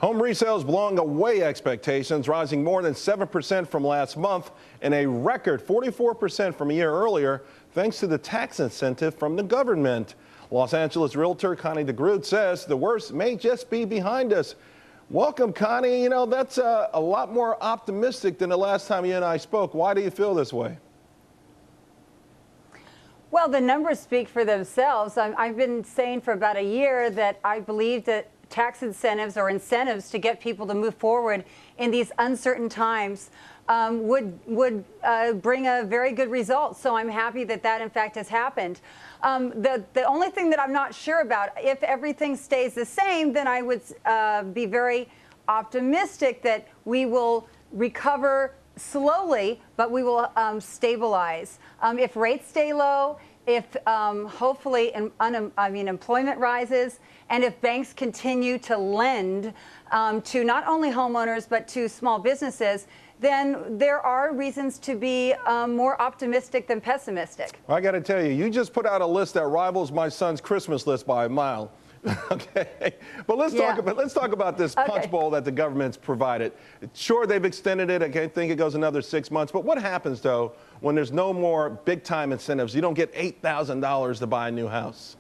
Home resales blowing away expectations, rising more than 7% from last month and a record 44% from a year earlier, thanks to the tax incentive from the government. Los Angeles realtor Connie De Groot says the worst may just be behind us. Welcome, Connie. You know, that's a lot more optimistic than the last time you and I spoke. Why do you feel this way? Well, the numbers speak for themselves. I've been saying for about a year that I believe that tax incentives or incentives to get people to move forward in these uncertain times would bring a very good result. So I'm happy that that in fact has happened. The only thing that I'm not sure about, if everything stays the same, then I would be very optimistic that we will recover slowly, but we will stabilize. If rates stay low, if hopefully employment rises, and if banks continue to lend to not only homeowners but to small businesses, then there are reasons to be more optimistic than pessimistic. I got to tell you, you just put out a list that rivals my son's Christmas list by a mile. Okay, but let's talk about this punch bowl that the government's provided. Sure, they've extended it. I think it goes another 6 months. But what happens though when there's no more big-time incentives? You don't get $8,000 to buy a new house.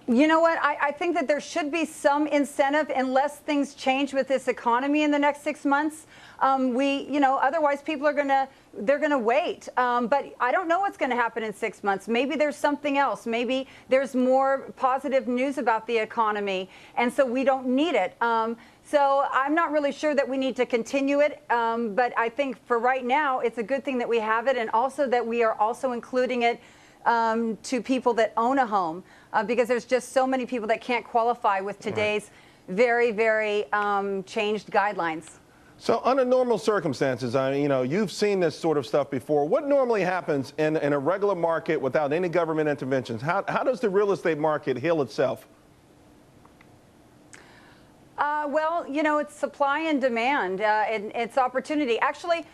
You know what? I think that there should be some incentive unless things change with this economy in the next 6 months. Otherwise people are they're gonna wait. But I don't know what's gonna happen in 6 months. Maybe there's something else. Maybe there's more positive news about the economy, and so we don't need it. So I'm not really sure that we need to continue it, but I think for right now it's a good thing that we have it, and also that we are also including it to people that own a home, because there's just so many people that can't qualify with today's very, very changed guidelines. So under normal circumstances, you've seen this sort of stuff before. What normally happens in a regular market without any government interventions? How does the real estate market heal itself? Well, it's supply and demand, and it's opportunity. Actually,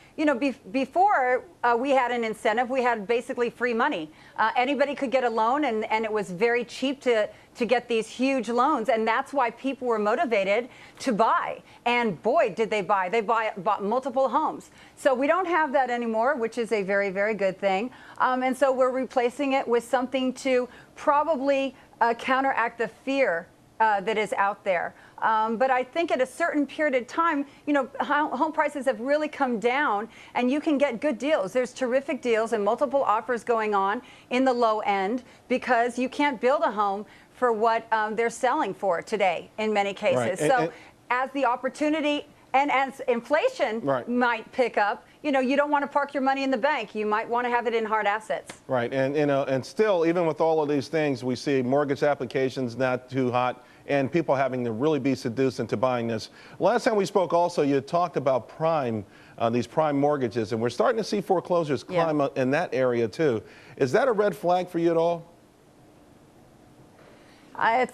before we had an incentive, we had basically free money. Anybody could get a loan, and it was very cheap to get these huge loans, and that's why people were motivated to buy. And boy, did they buy. They bought multiple homes. So we don't have that anymore, which is a very, very good thing. And so we're replacing it with something to probably counteract the fear that is out there. But I think at a certain period of time, home prices have really come down, and you can get good deals. There's terrific deals and multiple offers going on in the low end, because you can't build a home for what they're selling for today in many cases. Right. So as the opportunity and as inflation might pick up, you don't want to park your money in the bank. You might want to have it in hard assets. Right. And still, even with all of these things, we see mortgage applications not too hot, and people having to really be seduced into buying this. Last time we spoke also, you talked about these prime mortgages, and we're starting to see foreclosures climb up in that area too. Is that a red flag for you at all? I've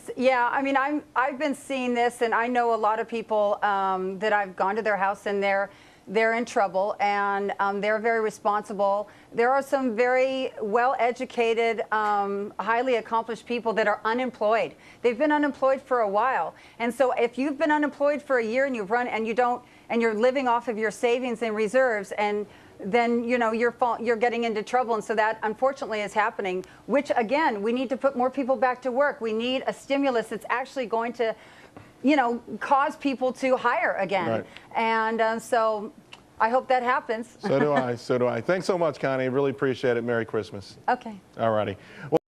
been seeing this, and I know a lot of people that I've gone to their house, and they're in trouble, and they're very responsible. There are some very well-educated, highly accomplished people that are unemployed. They've been unemployed for a while, and so if you've been unemployed for a year and you're living off of your savings and reserves, and then you're getting into trouble, and so that unfortunately is happening. Which again, we need to put more people back to work. We need a stimulus that's actually going to cause people to hire again. Right. And so I hope that happens. So do I. So do I. Thanks so much, Connie. Really appreciate it. Merry Christmas. Okay. All righty. Well,